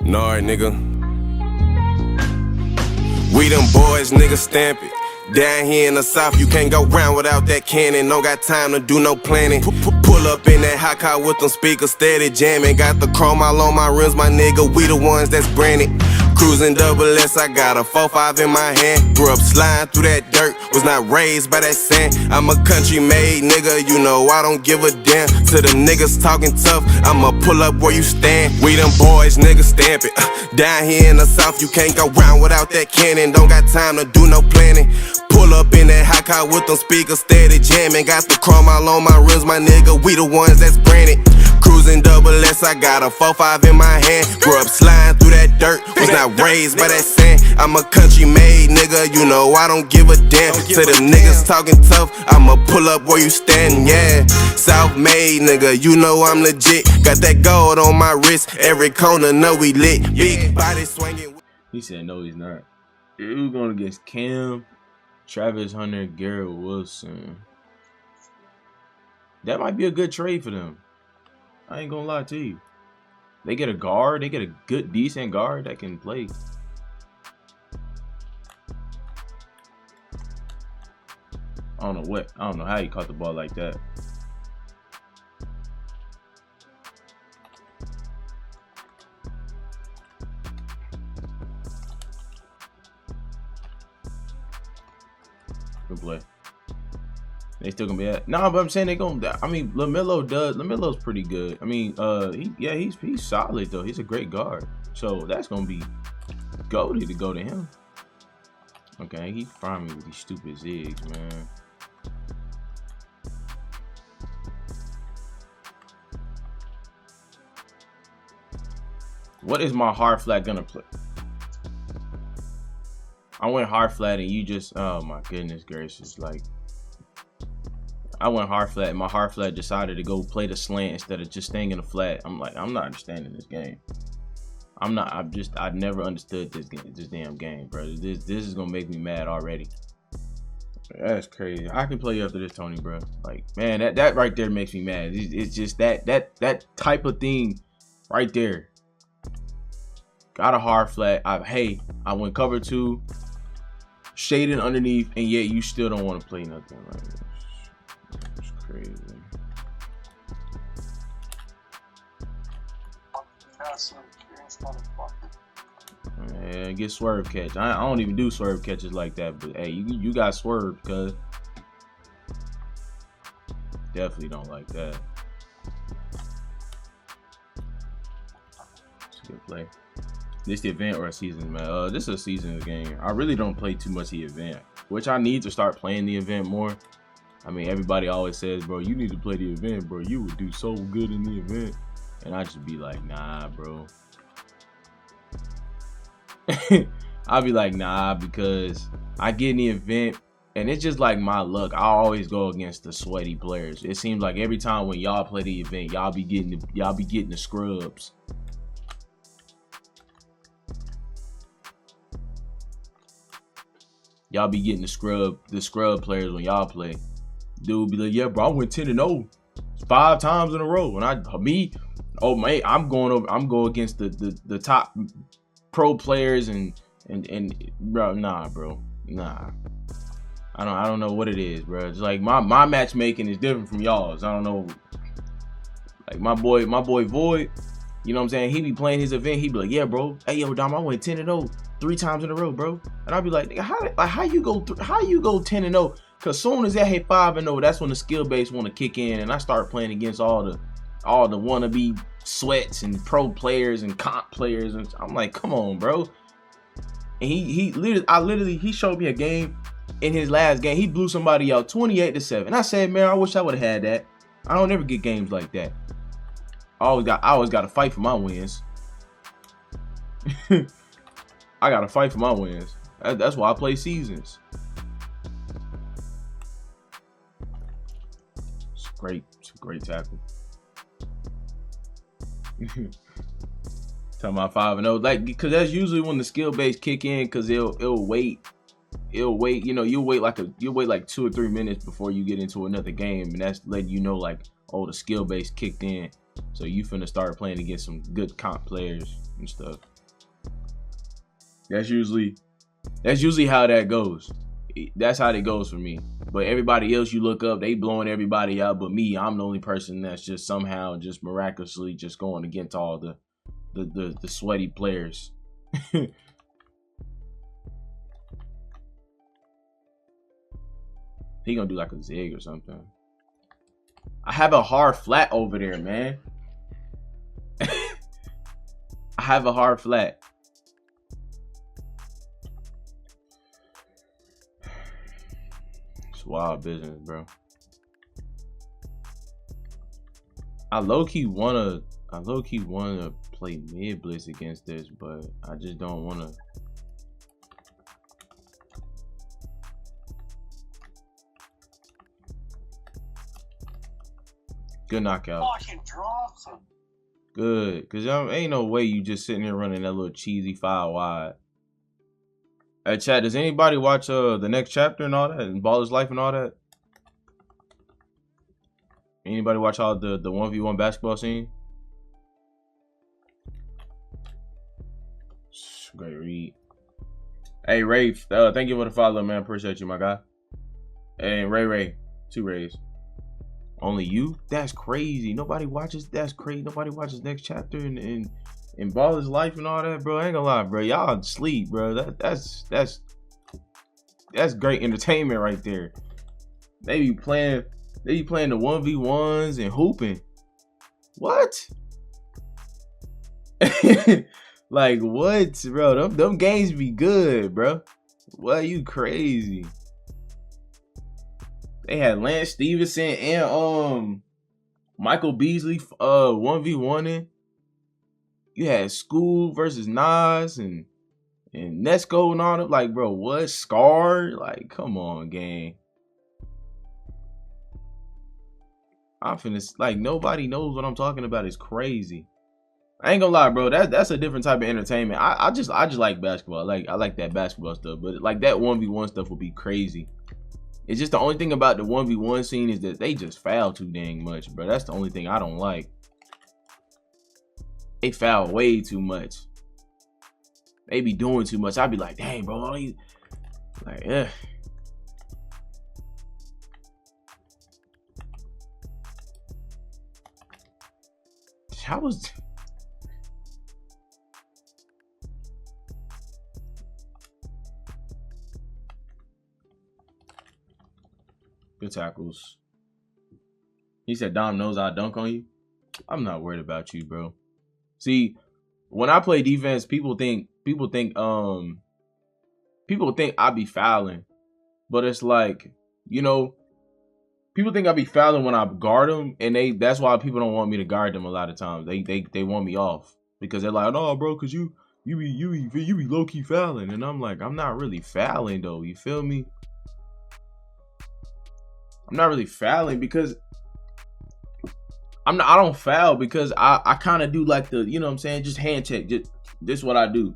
Nard, nigga. We them boys, nigga, stamp it. Down here in the south, you can't go round without that cannon. Don't got time to do no planning. Pull up in that hot car with them speakers steady jamming. Got the chrome all on my rims, my nigga. We the ones that's branded. Cruising double S, I got a 4-5 in my hand. Grew up sliding through that dirt, was not raised by that sand. I'm a country made nigga, you know I don't give a damn. To them niggas talking tough, I'ma pull up where you stand. We them boys, nigga, stamp it. Down here in the south, you can't go round without that cannon. Don't got time to do no planning. Pull up in that hot car with them speakers steady jamming. Got the chrome all on my rims, my nigga. We the ones that's branded. Cruising double S, I got a 4-5 in my hand. Grew up sliding through that dirt, was not raised by that sand. I'm a country made nigga, you know I don't give a damn. To them niggas talking tough, I'ma pull up where you stand, yeah. South made nigga, you know I'm legit. Got that gold on my wrist, every corner know we lit. Big body swinging. He said no, he's not. We're going against Cam, Travis Hunter, Garrett Wilson. That might be a good trade for them. I ain't gonna lie to you. They get a guard. They get a good, decent guard that can play. I don't know how he caught the ball like that. Good play. They still gonna be at but I'm saying they gonna. I mean, LaMelo's pretty good. I mean, he's solid though. He's a great guard. So that's gonna be goated to go to him. Okay, he frying me with these stupid zigs, man. What is my hard flat gonna play? I went hard flat and you just, oh my goodness gracious, like. I went hard flat, and my hard flat decided to go play the slant instead of just staying in the flat. I'm like, I'm not understanding this game. I never understood this damn game, bro. This is gonna make me mad already. That's crazy. I can play you after this, Tony, bro. Like, man, that right there makes me mad. It's just that type of thing right there. Got a hard flat. I went cover 2, shading underneath, and yet you still don't want to play nothing like this. It's crazy. Man, get swerve catch. I don't even do swerve catches like that, but hey, you got swerved, cuz. Definitely don't like that. It's a good play. This the event or a season, man? This is a season game. I really don't play too much the event, which I need to start playing the event more. I mean, everybody always says, bro, you need to play the event, bro. You would do so good in the event. And I just be like, nah, bro. I'll be like, nah, because I get in the event, and it's just like my luck. I always go against the sweaty players. It seems like every time when y'all play the event, y'all be getting the scrubs. Y'all be getting the scrub players when y'all play. Dude be like, yeah, bro, I went 10-0 5 times in a row. And I'm going against the top pro players and bro, nah, bro. Nah. I don't know what it is, bro. It's like my matchmaking is different from y'all's. I don't know. Like my boy Void, you know what I'm saying? He be playing his event, he be like, yeah, bro. Hey, yo, Dom, I went 10-0 3 times in a row, bro. And I'll be like, how you go 10-0? Cause soon as I hit 5-0, that's when the skill base want to kick in, and I start playing against all the wannabe sweats and pro players and comp players, and I'm like, come on, bro. And he showed me a game in his last game. He blew somebody out 28-7. I said, man, I wish I would have had that. I don't ever get games like that. I always got to fight for my wins. I got to fight for my wins. That's why I play seasons. It's a great tackle. Talking about 5-0, like, because that's usually when the skill base kick in, because it'll wait. You know, you'll wait like 2 or 3 minutes before you get into another game, and that's letting you know, like, oh, the skill base kicked in. So you finna start playing against some good comp players and stuff. That's usually how that goes. That's how it goes for me. But everybody else you look up, they blowing everybody out. But me, I'm the only person that's just somehow just miraculously just going against all the sweaty players. He gonna do like a zig or something. I have a hard flat over there, man. I have a hard flat. It's wild business, bro. I low-key wanna play mid blitz against this, but I just don't wanna. Good knockout. Fucking drops him. Good, cause ain't no way you just sitting here running that little cheesy 5 wide. Hey, chat, does anybody watch the next chapter and all that, and Baller's Life and all that? Anybody watch all the 1v1 basketball scene? Great read. Hey, Ray, thank you for the follow, man. Appreciate you, my guy. Hey, Ray, 2 Rays. Only you? That's crazy. Nobody watches. That's crazy. Nobody watches next chapter and Baller's Life and all that, bro. I ain't gonna lie, bro. Y'all sleep, bro. That's great entertainment right there. They be playing the 1v1s and hooping. What? Like what, bro? Them games be good, bro. What, you crazy? They had Lance Stevenson and Michael Beasley 1v1ing. You had School versus Nas and Nesco and all that. Like, bro, what? Scar? Like, come on, gang. I'm finna, like, nobody knows what I'm talking about. It's crazy. I ain't gonna lie, bro. That's a different type of entertainment. I just like basketball. I like that basketball stuff. But like that 1v1 stuff would be crazy. It's just the only thing about the 1v1 scene is that they just foul too dang much, bro. That's the only thing I don't like. They foul way too much. They be doing too much. I'd be like, dang, bro. Like, yeah. How was... Good tackles. He said Dom knows I dunk on you. I'm not worried about you, bro. See, when I play defense, people think I be fouling. But it's like, you know, people think I be fouling when I guard them, and that's why people don't want me to guard them a lot of times. They want me off because they're like, "No, bro, cuz you be low key fouling." And I'm like, I'm not really fouling though. You feel me? I'm not really fouling because I don't foul because I kind of do like the, you know what I'm saying, just hand check. Just this what I do.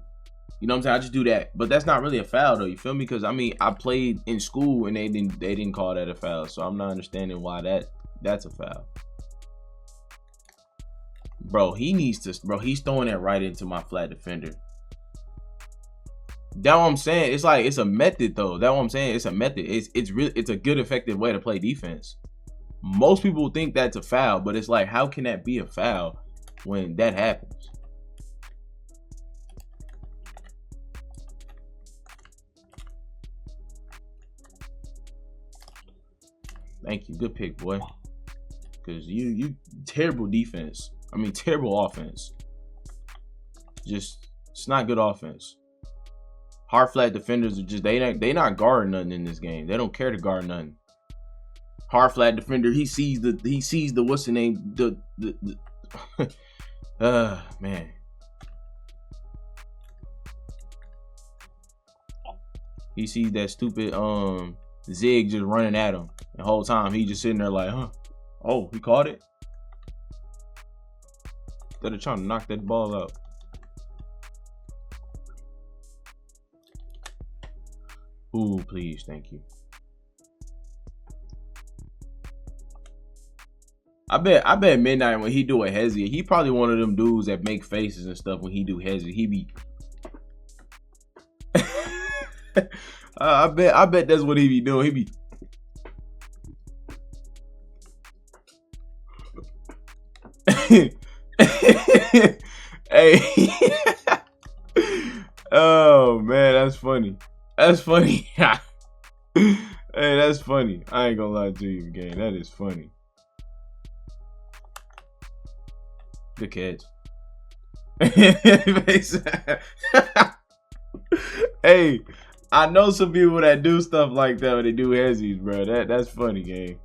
You know what I'm saying? I just do that. But that's not really a foul though, you feel me? Because I mean, I played in school and they didn't call that a foul. So I'm not understanding why that's a foul. Bro, he's throwing it right into my flat defender. That's what I'm saying. It's like, it's a method though. That's what I'm saying. It's a method. It's a good, effective way to play defense. Most people think that's a foul, but it's like, how can that be a foul when that happens? Thank you. Good pick, boy. Because you terrible defense. I mean, terrible offense. Just, it's not good offense. Hard flat defenders are just, they not guarding nothing in this game. They don't care to guard nothing. Hard flat defender, he sees the what's the name, the man. He sees that stupid zig just running at him. The whole time he just sitting there like, huh? Oh, he caught it? Instead of trying to knock that ball out. Ooh, please, thank you. I bet Midnight when he do a hezzy, he probably one of them dudes that make faces and stuff when he do hezzy. He be I bet that's what he be doing. He be hey. Oh man, that's funny. That's funny. Hey, that's funny. I ain't gonna lie to you, gang. That is funny. Good catch. Hey, I know some people that do stuff like that when they do hezzies, bro. That's funny, gang.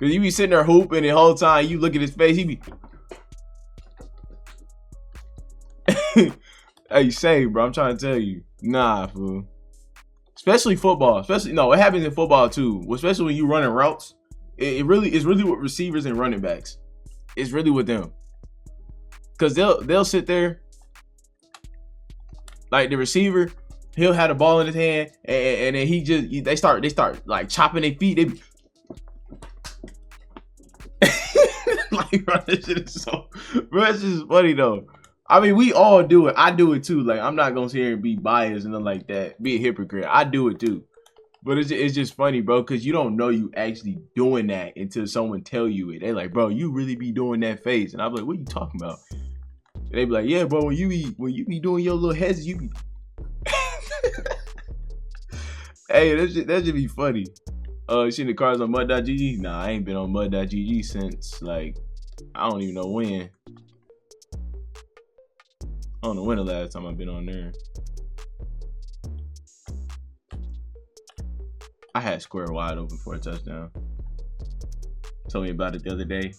Cause you be sitting there hooping the whole time, you look at his face, he be hey, say, bro, I'm trying to tell you. Nah, fool. Especially football. No, it happens in football too. Especially when you running routes. It's really with receivers and running backs. It's really with them. Cause they'll sit there. Like the receiver, he'll have the ball in his hand, and then they start like chopping their feet. They be like, bro, this shit is so, bro, it's just funny though. I mean, we all do it. I do it too. Like, I'm not gonna sit here and be biased and nothing like that, be a hypocrite. I do it too. But it's just funny, bro, because you don't know you actually doing that until someone tell you it. They like, bro, you really be doing that face. And I'm like, what are you talking about? And they be like, yeah, bro, when you be doing your little heads, you be hey, that should be funny. You seen the cars on mud.gg? Nah, I ain't been on mud.gg since like I don't even know when. I don't know when the last time I've been on there. I had square wide open for a touchdown. Told me about it the other day.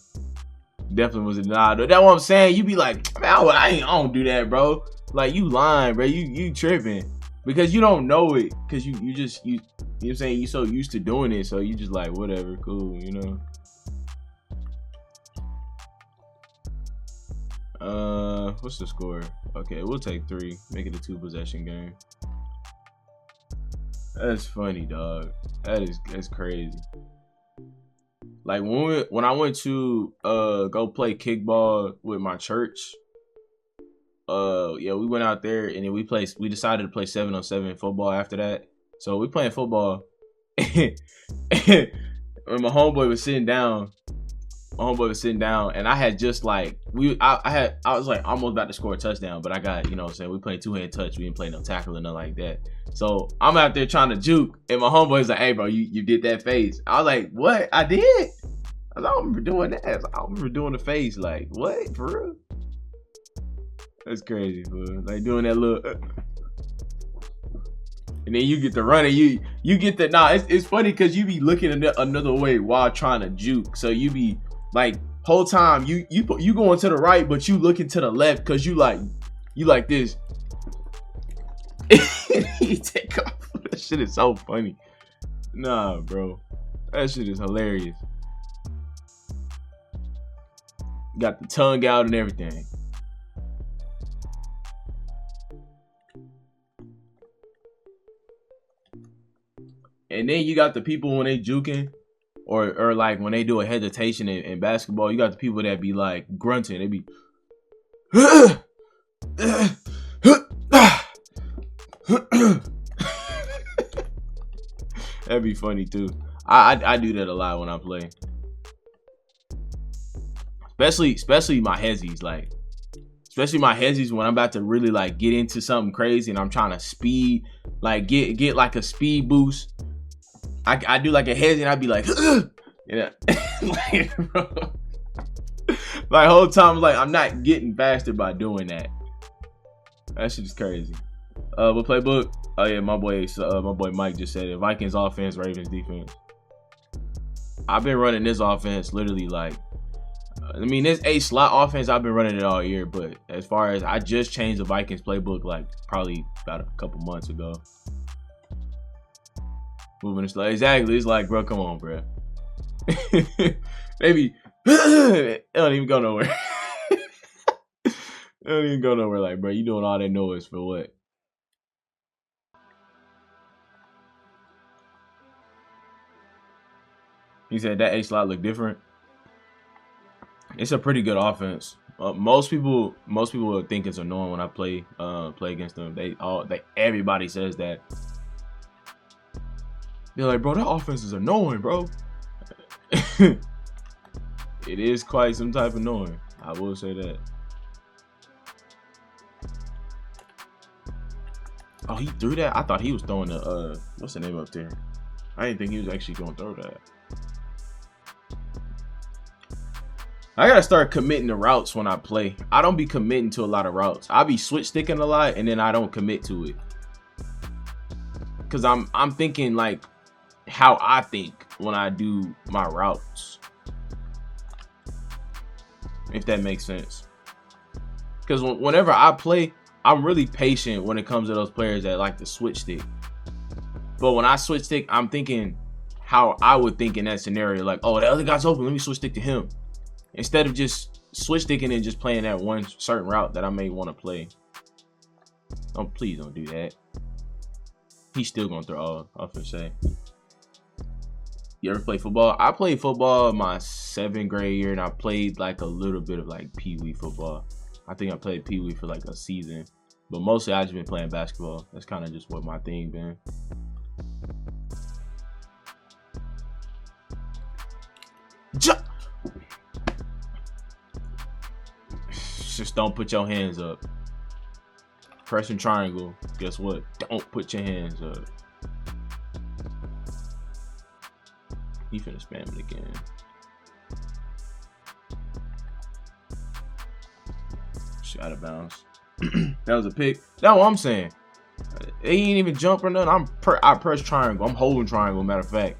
Definitely was a nod. That's what I'm saying. You be like, man, I don't do that, bro. Like, you lying, bro. You tripping because you don't know it. Because you know what I'm saying, you so used to doing it, so you just like, whatever, cool, you know. What's the score? Okay, we'll take 3. Make it a 2-possession game. That's funny, dog. That's crazy. Like when I went to go play kickball with my church, yeah, we went out there and then we decided to play 7-on-7 football after that. So we playing football. And my homeboy was sitting down. And I had just like I was like almost about to score a touchdown, but I got, you know what I'm saying, we played 2-hand touch. We didn't play no tackle or nothing like that. So I'm out there trying to juke, and my homeboy's like, hey bro, you did that face. I was like, what? I did? I don't remember doing that. I don't remember doing the face. Like, what? For real? That's crazy, bro. Like doing that little and then you get the running, you get the it's funny because you be looking another way while trying to juke. So you be like whole time you going to the right, but you looking to the left because you like this. You take off. That shit is so funny. Nah, bro, that shit is hilarious. Got the tongue out and everything. And then you got the people when they juking, or like when they do a hesitation in basketball, you got the people that be like grunting. They be that'd be funny too. I do that a lot when I play. Especially my hezzies, like especially my hezzies when I'm about to really like get into something crazy and I'm trying to speed, like get like a speed boost. I do like a hezzy and I'd be like, yeah, like, bro, like whole time like I'm not getting faster by doing that. That shit is crazy. What playbook? Oh yeah, my boy Mike just said it. Vikings offense, Ravens defense. I've been running this offense literally like, I mean, this 8 slot offense, I've been running it all year, but as far as I just changed the Vikings playbook like probably about a couple months ago. Moving the slot. Exactly. It's like, bro, come on, bro. Maybe it don't even go nowhere. It don't even go nowhere. Like, bro, you doing all that noise for what? He said that 8 slot look different. It's a pretty good offense. Most people would think it's annoying when I play against them. Everybody says that. They're like, bro, that offense is annoying, bro. It is quite some type of annoying. I will say that. Oh, he threw that? I thought he was throwing the what's the name up there? I didn't think he was actually gonna throw that. I gotta start committing to routes when I play. I don't be committing to a lot of routes. I be switch sticking a lot and then I don't commit to it. Cause I'm thinking like how I think when I do my routes. If that makes sense. Cause whenever I play, I'm really patient when it comes to those players that like to switch stick. But when I switch stick, I'm thinking how I would think in that scenario. Like, oh, the other guy's open, let me switch stick to him. Instead of just switch sticking and just playing that one certain route that I may want to play. Oh, please don't do that. He's still gonna throw. I was gonna say. You ever play football? I played football my 7th grade year, and I played like a little bit of like pee-wee football. I think I played pee-wee for like a season, but mostly I just been playing basketball. That's kind of just what my thing been. Just don't put your hands up. Pressing triangle. Guess what? Don't put your hands up. He finna spam it again. Shit, out of bounds. That was a pick. That's what I'm saying. He ain't even jump or nothing. I press triangle. I'm holding triangle. Matter of fact,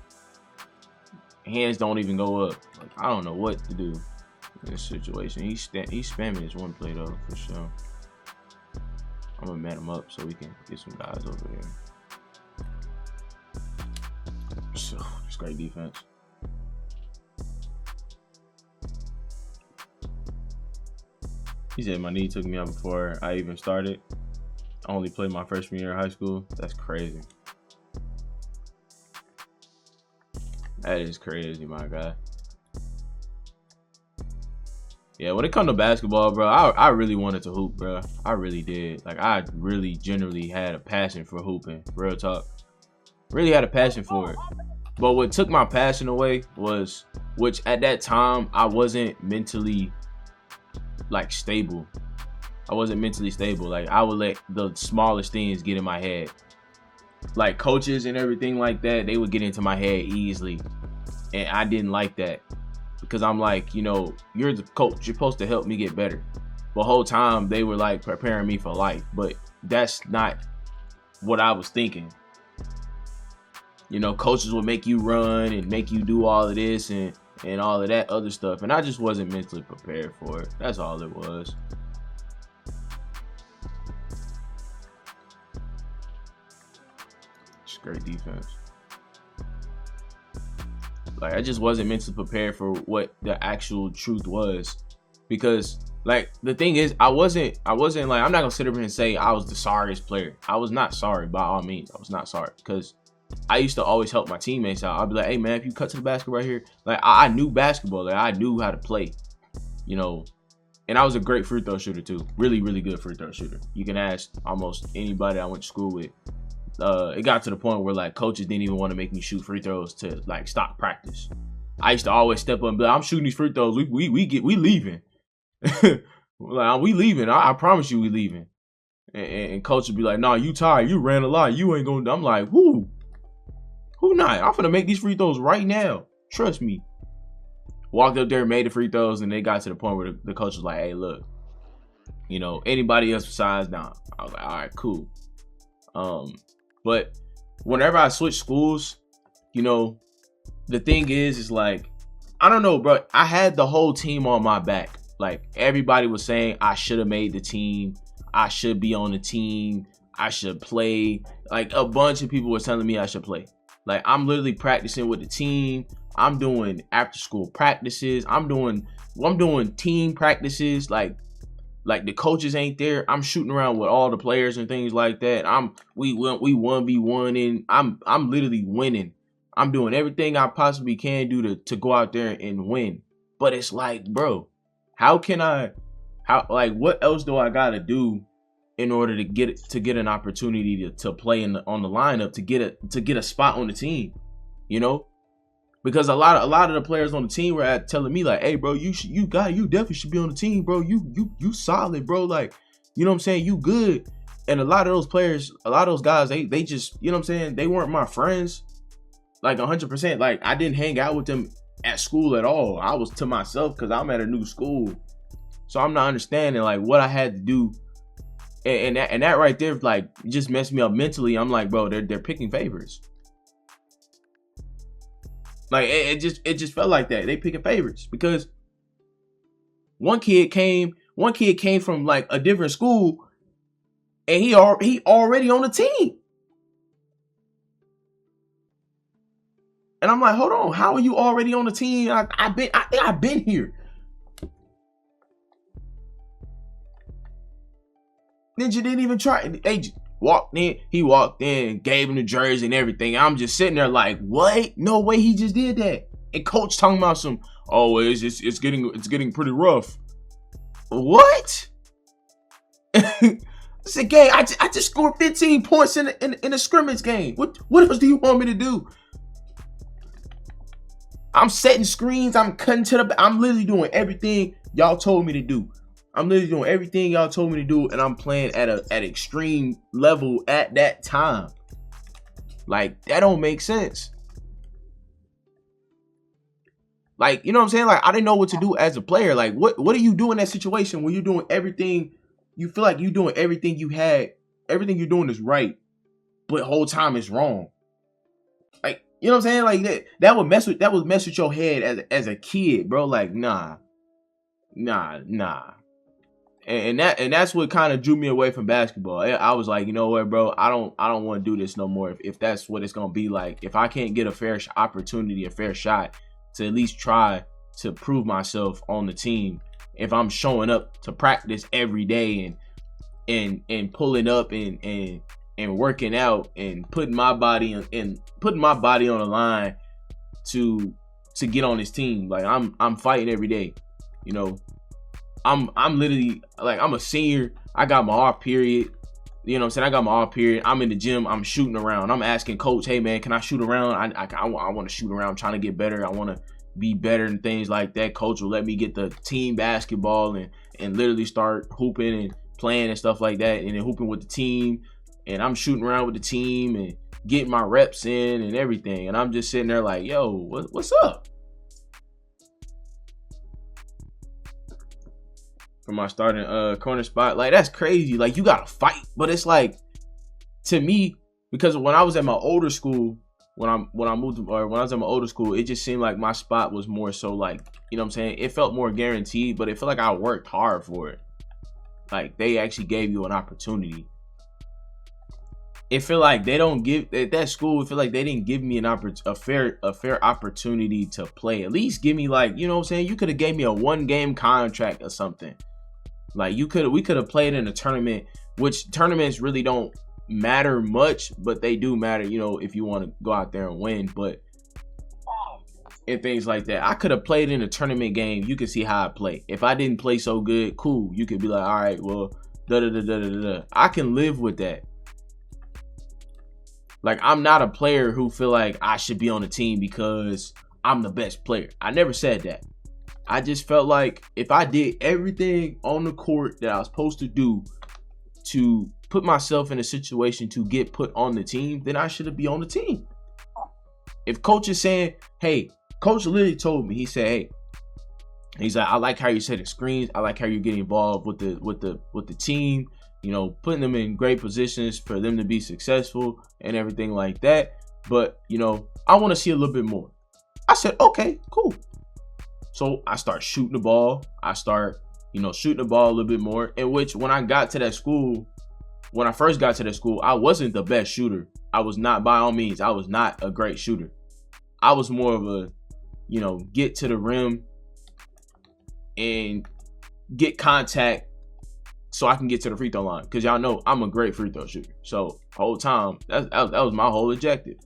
hands don't even go up. Like, I don't know what to do in this situation. He's spamming this one play though for sure. I'm gonna man him up so we can get some guys over there. So it's great defense. He said my knee took me out before I even started. I only played my freshman year of high school. That's crazy. That is crazy, my guy. Yeah, when it comes to basketball, bro, I really wanted to hoop, bro. I really did. Like, I really generally had a passion for hooping. Real talk. Really had a passion for it. But what took my passion away was, which at that time, I wasn't mentally, like, stable. I wasn't mentally stable. Like, I would let the smallest things get in my head. Like, coaches and everything like that, they would get into my head easily. And I didn't like that. Because I'm like, you know, you're the coach. You're supposed to help me get better. The whole time, they were, like, preparing me for life. But that's not what I was thinking. You know, coaches would make you run and make you do all of this and all of that other stuff. And I just wasn't mentally prepared for it. That's all it was. It's great defense. Like, I just wasn't mentally prepared for what the actual truth was. Because, like, the thing is, I wasn't like, I'm not gonna sit up here and say I was the sorriest player. I was not sorry, by all means. I was not sorry. Because I used to always help my teammates out. I'd be like, hey man, if you cut to the basket right here, like, I knew basketball. Like, I knew how to play, you know. And I was a great free throw shooter too. Really, really good free throw shooter. You can ask almost anybody I went to school with. It got to the point where, like, coaches didn't even want to make me shoot free throws to, like, stop practice. I used to always step up and be like, I'm shooting these free throws. We leaving. Like, we leaving. I promise you we leaving. And coach would be like, nah, you tired. You ran a lot. You ain't going to. I'm like, who not? I'm finna make these free throws right now. Trust me. Walked up there, made the free throws, and they got to the point where the coach was like, hey, look, you know, anybody else besides nah. I was like, all right, cool. But whenever I switch schools, you know, the thing is like, I don't know, bro. I had the whole team on my back. Like, everybody was saying I should have made the team. I should be on the team. I should play. Like, a bunch of people were telling me I should play. Like, I'm literally practicing with the team. I'm doing after school practices. I'm doing team practices. Like the coaches ain't there. I'm shooting around with all the players and things like that. We 1v1 and I'm literally winning. I'm doing everything I possibly can do to go out there and win. But it's like, bro, How can I, like, what else do I gotta do in order to get an opportunity to play on the lineup, to get a spot on the team, you know? Because a lot of the players on the team were telling me like, hey bro, you definitely should be on the team, bro. You solid, bro. Like, you know what I'm saying? You good. And a lot of those players, a lot of those guys, they just, you know what I'm saying? They weren't my friends. Like 100%. Like, I didn't hang out with them at school at all. I was to myself because I'm at a new school. So I'm not understanding like what I had to do. And that right there, like, just messed me up mentally. I'm like, bro, they're picking favorites. Like, it just felt like that. They picking favorites because one kid came from like a different school, and he already on the team. And I'm like, hold on, how are you already on the team? I've been here. Ninja didn't even try. They just walked in. He walked in, gave him the jersey and everything. I'm just sitting there like, what? No way he just did that. And coach talking about some, oh, it's getting pretty rough. What? It's a game. I just scored 15 points in a scrimmage game. What else do you want me to do? I'm setting screens. I'm cutting to the. I'm literally doing everything y'all told me to do. I'm literally doing everything y'all told me to do, and I'm playing at extreme level at that time. Like, that don't make sense. Like, you know what I'm saying? Like, I didn't know what to do as a player. Like, what do you do in that situation when you're doing everything? You feel like you're doing everything everything you're doing is right, but the whole time it's wrong. Like, you know what I'm saying? Like that would mess with your head as a kid, bro. Like, nah. And that's what kind of drew me away from basketball. I was like, you know what, bro? I don't want to do this no more. If that's what it's gonna be like, if I can't get a fair opportunity, a fair shot to at least try to prove myself on the team, if I'm showing up to practice every day and pulling up and working out and putting my body on the line to get on this team, like I'm fighting every day, you know. I'm literally, like, I'm a senior. I got my off period. You know what I'm saying? I got my off period. I'm in the gym. I'm shooting around. I'm asking coach, hey, man, can I shoot around? I want to shoot around. I'm trying to get better. I want to be better and things like that. Coach will let me get the team basketball and literally start hooping and playing and stuff like that, and then hooping with the team. And I'm shooting around with the team and getting my reps in and everything. And I'm just sitting there like, yo, what's up? For my starting corner spot, like, that's crazy. Like, you gotta fight. But it's like, to me, because when I was at my older school, when I was at my older school, it just seemed like my spot was more so like, you know what I'm saying? It felt more guaranteed, but it felt like I worked hard for it. Like, they actually gave you an opportunity. It feel like they don't give at that school. It feel like they didn't give me a fair opportunity to play. At least give me, like, you know what I'm saying? You could have gave me a 1-game contract or something. Like, we could have played in a tournament, which tournaments really don't matter much, but they do matter, you know, if you want to go out there and win. But and things like that, I could have played in a tournament game. You could see how I play. If I didn't play so good, cool. You could be like, all right, well, I can live with that. Like, I'm not a player who feel like I should be on the team because I'm the best player. I never said that. I just felt like if I did everything on the court that I was supposed to do to put myself in a situation to get put on the team, then I should be on the team. If coach is saying, hey, coach literally told me, he said, hey, he's like, I like how you setting screens. I like how you're getting involved with the team, you know, putting them in great positions for them to be successful and everything like that. But, you know, I want to see a little bit more. I said, okay, cool. So I start shooting the ball. I start, you know, shooting the ball a little bit more. In which, when I got to that school, when I first got to that school, I wasn't the best shooter. I was not, by all means, I was not a great shooter. I was more of a, you know, get to the rim and get contact so I can get to the free throw line. Because y'all know I'm a great free throw shooter. So the whole time, that was my whole objective.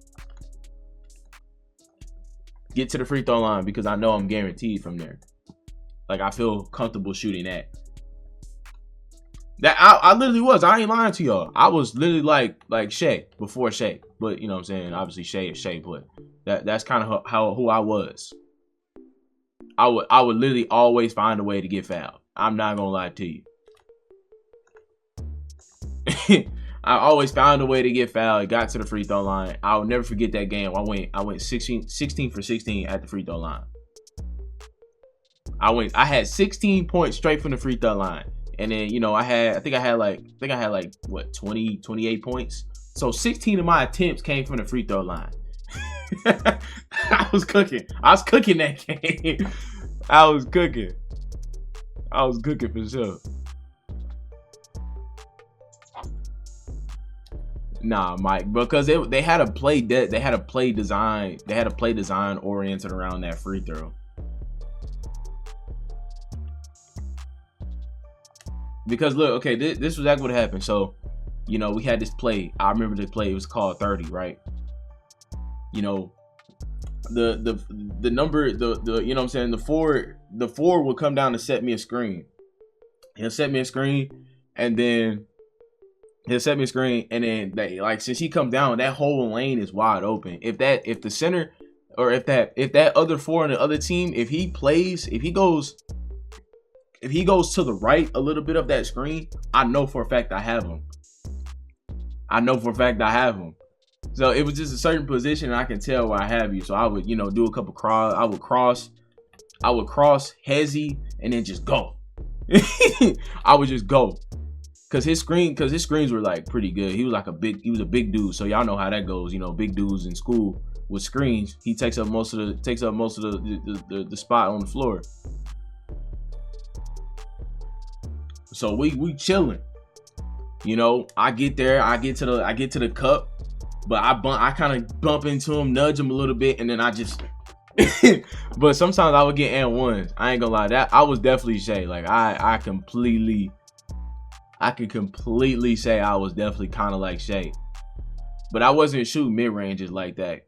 Get to the free throw line because I know I'm guaranteed from there. Like I feel comfortable shooting that. That I literally was. I ain't lying to y'all. I was literally like Shay before Shay. But you know what I'm saying? Obviously Shay is Shay, but that's kind of who I was. I would literally always find a way to get fouled. I'm not gonna lie to you. I always found a way to get fouled. Got to the free throw line. I'll never forget that game. I went 16 for 16 at the free throw line. I had 16 points straight from the free throw line. And then, you know, I think I had like what, 28 points. So 16 of my attempts came from the free throw line. I was cooking that game. I was cooking for sure. Nah, Mike, because they had a play design oriented around that free throw. Because look, okay, this was exactly what happened. So, you know, we had this play. I remember this play. It was called 30, right? You know, the number, you know what I'm saying, the forward would come down to set me a screen. He'll set me a screen, and then they, like, since he comes down, that whole lane is wide open. If the center, or if that other forward on the other team, if he goes to the right a little bit of that screen, I know for a fact I have him. So it was just a certain position, and I can tell where I have you. So I would, you know, do a couple cross. I would cross hezzy, and then just go. I would just go. Cause his screens were like pretty good. He was a big dude. So y'all know how that goes. You know, big dudes in school with screens. He takes up most of the spot on the floor. So we chilling. You know, I get there, I get to the cup, but I kind of bump into him, nudge him a little bit, and then I just but sometimes I would get and ones. I ain't gonna lie, that I was definitely Shay. Like I can completely say I was definitely kind of like Shay. But I wasn't shooting mid-ranges like that.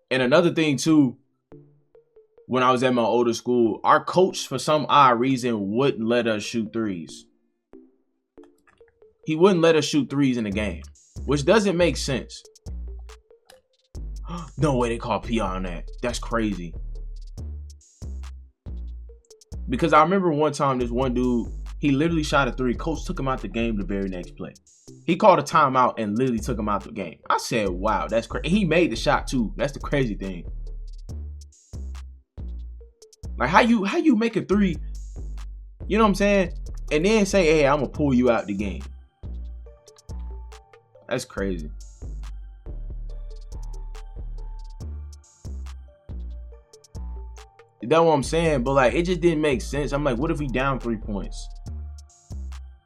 And another thing too, when I was at my older school, our coach, for some odd reason, wouldn't let us shoot threes. He wouldn't let us shoot threes in the game, which doesn't make sense. No way they call PI on that. That's crazy. Because I remember one time, this one dude, he literally shot a three. Coach took him out the game the very next play. He called a timeout and literally took him out the game. I said, wow, that's crazy. He made the shot too. That's the crazy thing. Like how you make a three, you know what I'm saying? And then say, hey, I'm gonna pull you out the game. That's crazy. That's what I'm saying, but like it just didn't make sense. I'm like, what if we down 3 points?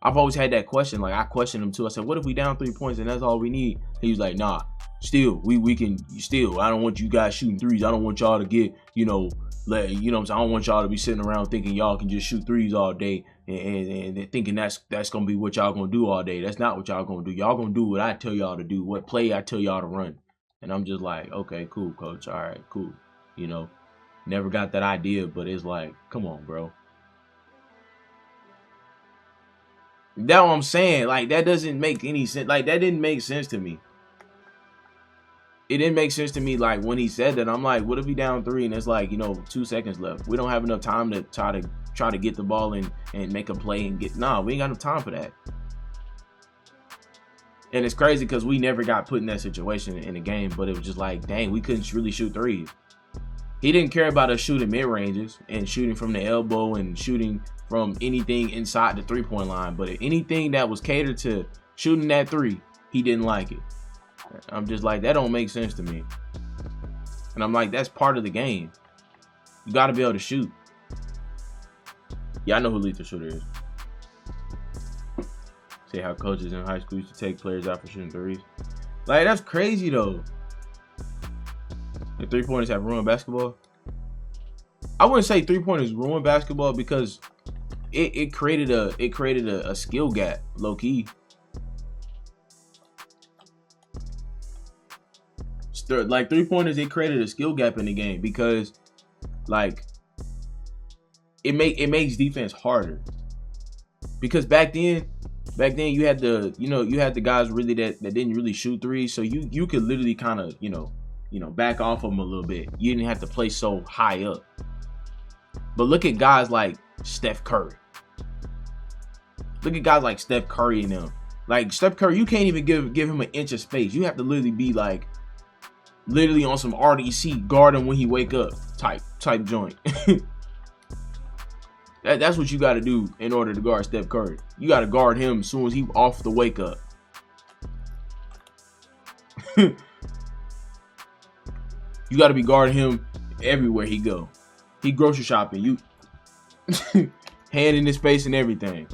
I've always had that question. Like I questioned him too. I said, what if we down 3 points and that's all we need? He was like, nah, still, we can still. I don't want you guys shooting threes. I don't want y'all to get, you know, like, you know what I'm saying? I don't want y'all to be sitting around thinking y'all can just shoot threes all day and thinking that's gonna be what y'all gonna do all day. That's not what y'all gonna do. Y'all gonna do what I tell y'all to do, what play I tell y'all to run. And I'm just like, okay, cool, coach. All right, cool. You know, never got that idea, but it's like, come on, bro. That's what I'm saying. Like, that doesn't make any sense. Like, that didn't make sense to me. It didn't make sense to me, like, when he said that. I'm like, what if we down 3 and it's like, you know, 2 seconds left? We don't have enough time to try to get the ball and make a play and get... Nah, we ain't got enough time for that. And it's crazy because we never got put in that situation in the game, but it was just like, dang, we couldn't really shoot threes. He didn't care about us shooting mid-ranges and shooting from the elbow and shooting from anything inside the three-point line. But anything that was catered to shooting that three, he didn't like it. I'm just like, that don't make sense to me. And I'm like, that's part of the game. You got to be able to shoot. Yeah, I know who lethal shooter is. See how coaches in high school used to take players out for shooting threes. Like, that's crazy, though. The three-pointers have ruined basketball. I wouldn't say three-pointers ruined basketball because it created a skill gap, low key. Like three-pointers, it created a skill gap in the game because, like, it makes defense harder. Because back then you had the guys really that didn't really shoot threes, so you could literally kind of back off them a little bit. You didn't have to play so high up. But look at guys like Steph Curry. Look at guys like Steph Curry and them. Like Steph Curry, you can't even give him an inch of space. You have to literally be like literally on some RDC, guard him when he wake up type joint. That's what you got to do in order to guard Steph Curry. You got to guard him as soon as he off the wake up. You got to be guarding him everywhere he go. He grocery shopping. You hand in his face and everything.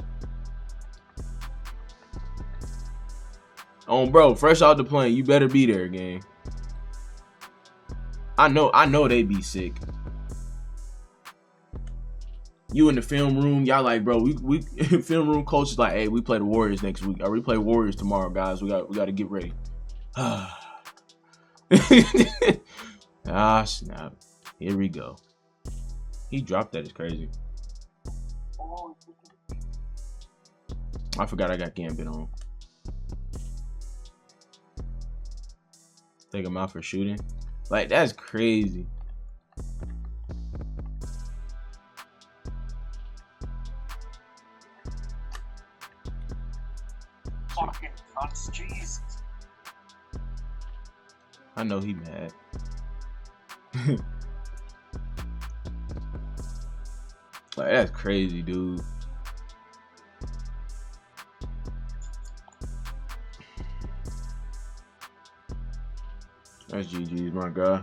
Bro, fresh out the plane, you better be there, gang. I know they be sick. You in the film room, y'all like, bro, we film room coach is like, hey, we play the Warriors next week. Or we play Warriors tomorrow, guys. We got to get ready. Ah, snap. Here we go. He dropped that. It's crazy. I forgot I got Gambit on. Take him out for shooting. Like, that's crazy. Fucking nuts, Jesus. I know he mad. Like, that's crazy, dude. That's GG's, my guy.